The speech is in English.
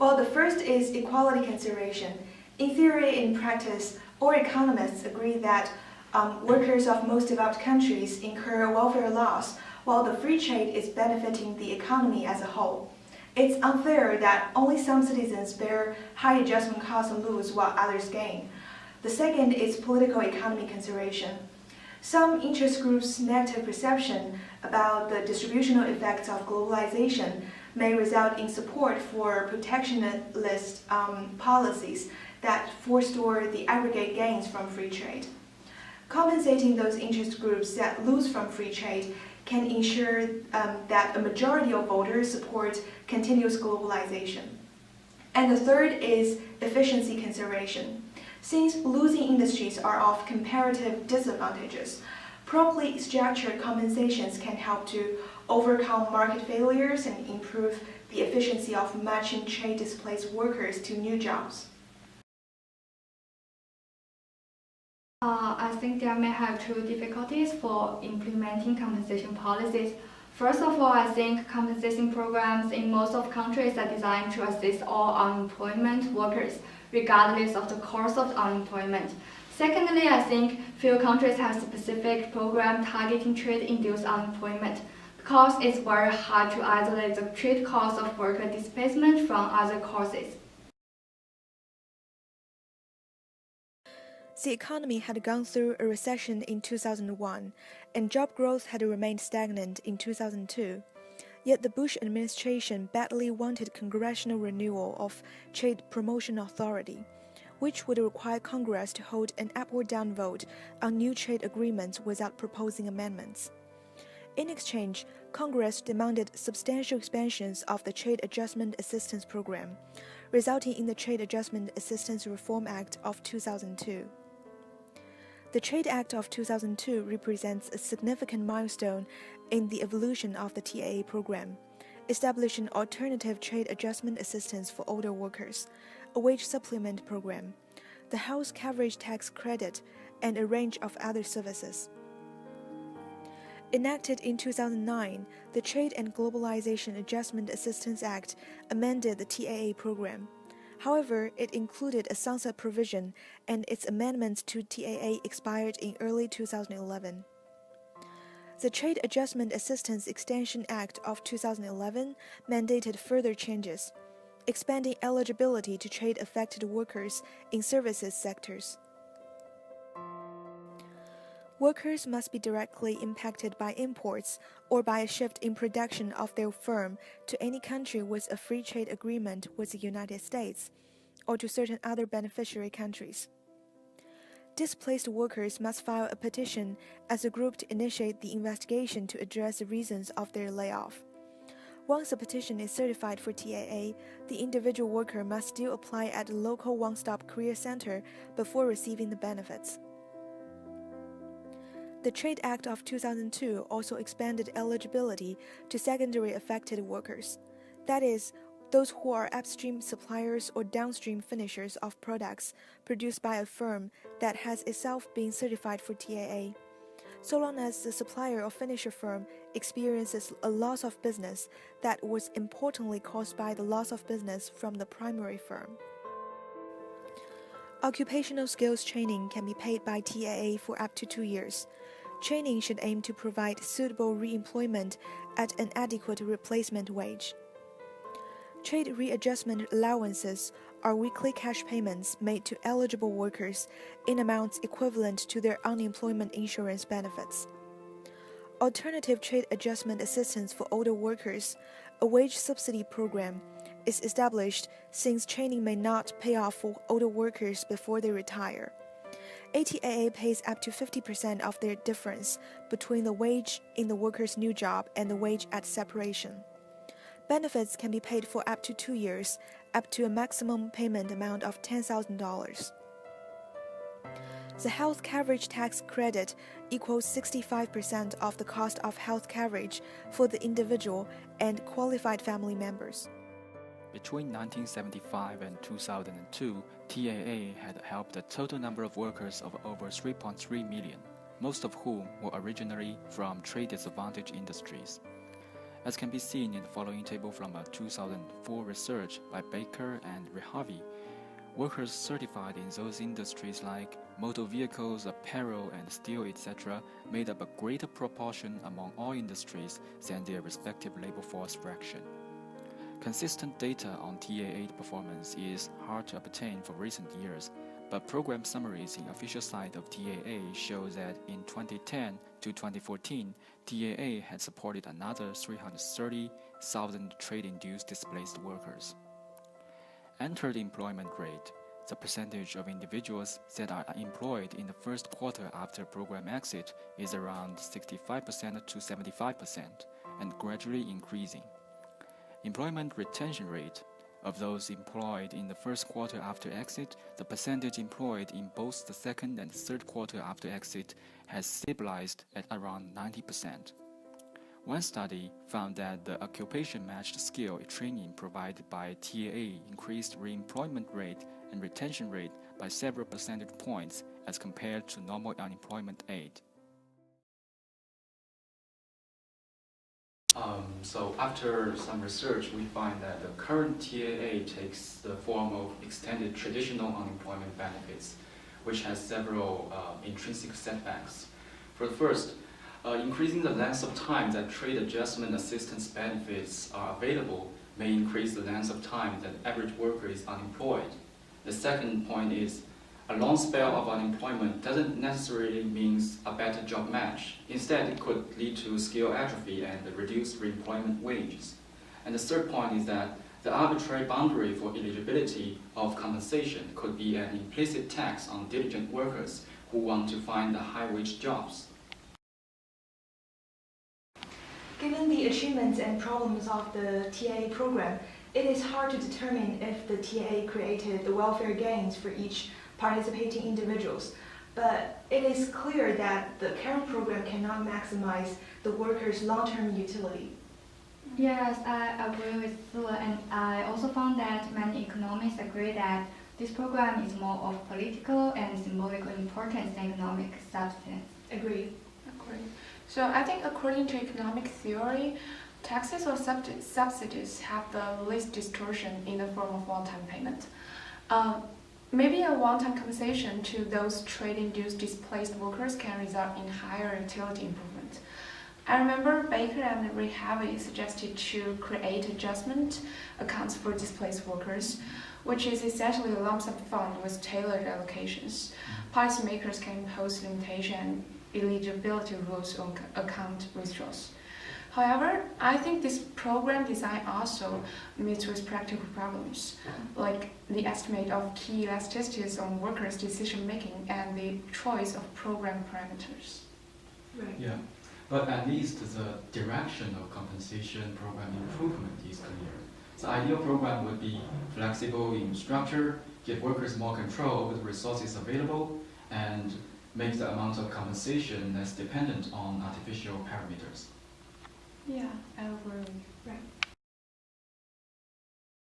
Well, the first is equality consideration. In theory, in practice, all economists agree that workers of most developed countries incur welfare loss, while the free trade is benefiting the economy as a whole. It's unfair that only some citizens bear high adjustment costs and lose while others gain. The second is political economy consideration. Some interest groups' negative perception about the distributional effects of globalization may result in support for protectionist policies that forestall the aggregate gains from free trade. Compensating those interest groups that lose from free trade can ensure that a majority of voters support continuous globalization. And the third is efficiency consideration. Since losing industries are of comparative disadvantages, properly structured compensations can help to overcome market failures and improve the efficiency of matching trade-displaced workers to new jobs. I think there may have two difficulties for implementing compensation policies. First of all, I think compensation programs in most of countries are designed to assist all unemployment workers, regardless of the cause of unemployment. Secondly, I think few countries have specific programs targeting trade-induced unemployment, because it's very hard to isolate the trade cost of worker displacement from other causes. The economy had gone through a recession in 2001, and job growth had remained stagnant in 2002. Yet the Bush administration badly wanted congressional renewal of Trade Promotion Authority, which would require Congress to hold an up or down vote on new trade agreements without proposing amendments. In exchange, Congress demanded substantial expansions of the Trade Adjustment Assistance Program, resulting in the Trade Adjustment Assistance Reform Act of 2002. The Trade Act of 2002 represents a significant milestone in the evolution of the TAA program, establishing alternative trade adjustment assistance for older workers, a wage supplement program, the health coverage tax credit, and a range of other services. Enacted in 2009, the Trade and Globalization Adjustment Assistance Act amended the TAA program. However, it included a sunset provision, and its amendments to TAA expired in early 2011. The Trade Adjustment Assistance Extension Act of 2011 mandated further changes, expanding eligibility to trade-affected workers in services sectors. Workers must be directly impacted by imports or by a shift in production of their firm to any country with a free trade agreement with the United States, or to certain other beneficiary countries. Displaced workers must file a petition as a group to initiate the investigation to address the reasons of their layoff. Once a petition is certified for TAA, the individual worker must still apply at a local one-stop career center before receiving the benefits. The Trade Act of 2002 also expanded eligibility to secondary affected workers, that is, those who are upstream suppliers or downstream finishers of products produced by a firm that has itself been certified for TAA, so long as the supplier or finisher firm experiences a loss of business that was importantly caused by the loss of business from the primary firm. Occupational skills training can be paid by TAA for up to 2 years. Training should aim to provide suitable re-employment at an adequate replacement wage. Trade readjustment allowances are weekly cash payments made to eligible workers in amounts equivalent to their unemployment insurance benefits. Alternative trade adjustment assistance for older workers, a wage subsidy program, is established since training may not pay off for older workers before they retire. ATAA pays up to 50% of their difference between the wage in the worker's new job and the wage at separation. Benefits can be paid for up to 2 years, up to a maximum payment amount of $10,000. The health coverage tax credit equals 65% of the cost of health coverage for the individual and qualified family members. Between 1975 and 2002, TAA had helped a total number of workers of over 3.3 million, most of whom were originally from trade-disadvantaged industries. As can be seen in the following table from a 2004 research by Baker and Rehavi, workers certified in those industries like motor vehicles, apparel, and steel, etc., made up a greater proportion among all industries than their respective labor force fraction. Consistent data on TA8 performance is hard to obtain for recent years, but program summaries in official site of TAA show that in 2010 to 2014, TAA had supported another 330,000 trade-induced displaced workers. Entered employment rate, the percentage of individuals that are employed in the first quarter after program exit, is around 65% to 75% and gradually increasing. Employment retention rate, of those employed in the first quarter after exit, the percentage employed in both the second and third quarter after exit has stabilized at around 90%. One study found that the occupation-matched skill training provided by TAA increased reemployment rate and retention rate by several percentage points as compared to normal unemployment aid. So after some research, we find that the current TAA takes the form of extended traditional unemployment benefits, which has several intrinsic setbacks. For the first, increasing the length of time that trade adjustment assistance benefits are available may increase the length of time that average worker is unemployed. The second point is, a long spell of unemployment doesn't necessarily mean a better job match. Instead, it could lead to skill atrophy and reduced reemployment wages. And the third point is that the arbitrary boundary for eligibility of compensation could be an implicit tax on diligent workers who want to find the high-wage jobs. Given the achievements and problems of the TAA program, it is hard to determine if the TAA created the welfare gains for each participating individuals, but it is clear that the current program cannot maximize the workers' long-term utility. Yes, I agree with Siwen, and I also found that many economists agree that this program is more of political and symbolical importance than economic substance. Agreed. Agree. So I think according to economic theory, taxes or subsidies have the least distortion in the form of one-time payment. Maybe a one-time compensation to those trade-induced displaced workers can result in higher utility improvement. I remember Baker and Rehavi suggested to create adjustment accounts for displaced workers, which is essentially a lump sum fund with tailored allocations. Policymakers can impose limitation and eligibility rules on account withdrawals. However, I think this program design also meets with practical problems, like the estimate of key elasticities on workers' decision-making and the choice of program parameters. Right. Yeah, but at least the direction of compensation program improvement is clear. The ideal program would be flexible in structure, give workers more control over the resources available, and make the amount of compensation less dependent on artificial parameters. Yeah, I agree. Right.